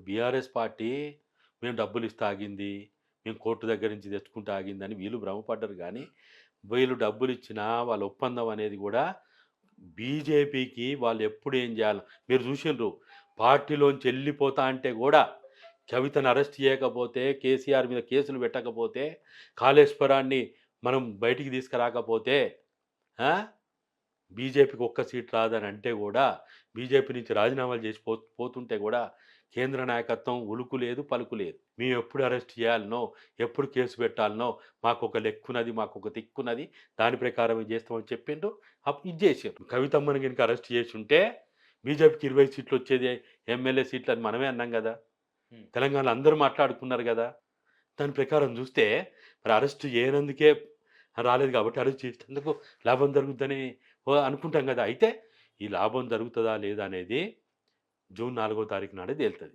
ఇప్పుడు BRS party మేము డబ్బులిస్తే ఆగింది, మేము కోర్టు దగ్గర నుంచి తెచ్చుకుంటే ఆగిందని వీళ్ళు భ్రమపడ్డరు గానీ, వీళ్ళు డబ్బులిచ్చినా వాళ్ళ ఒప్పందం అనేది గూడా బీజేపీకి వాళ్ళు ఎప్పుడు ఏం జేయాలో మీరు జూషిండ్రు. పార్టీలోంచి ఎళ్ళిపోతా అంటే గూడా కవితను అరెస్ట్ చేయకపోతే, కేసీఆర్ మీద కేసులు పెట్టకపోతే, కాళేశ్వరాన్ని మనం బయటికి తీసుకురాకపోతే ఆ! బీజేపీకి ఒక్క సీట్ రాదని అంటే గూడా, బీజేపీ నుంచి రాజీనామాలు చేసి పోతుంటే గూడా, కేంద్ర నాయకత్వం ఉలుకు లేదు, పలుకు లేదు. మేమెప్పుడు అరెస్ట్ చేయాలనో, ఎప్పుడు కేసు పెట్టాలనో, మాకొక లెక్కున్నది, మాకొక దిక్కున్నది, దాని ప్రకారమే చేస్తామని చెప్పిండ్రు. ఇది చేసిర్రు. కవితమ్మని గనుక అరెస్ట్ చేసుంటే, బీజేపీకి 20 సీట్లొచ్చేది, ఎమ్మెల్యే సీట్లని మనమే అన్నాం గదా! హ్మ్. తెలంగాణలో అందరూ మాట్లాడుకున్నారు గదా! దాని ప్రకారం జూస్తే, మరి అరెస్ట్ చేయనందుకే రాలేదు గాబట్టి, అరెస్ట్ చేసినందుకు లాభం జరుగుద్దని అనుకుంటాం గదా! అయితే ఈ లాభం జరుగుతదా లేదా అనేది జూన్ 4వ తారీఖు నాడే తేలుతది.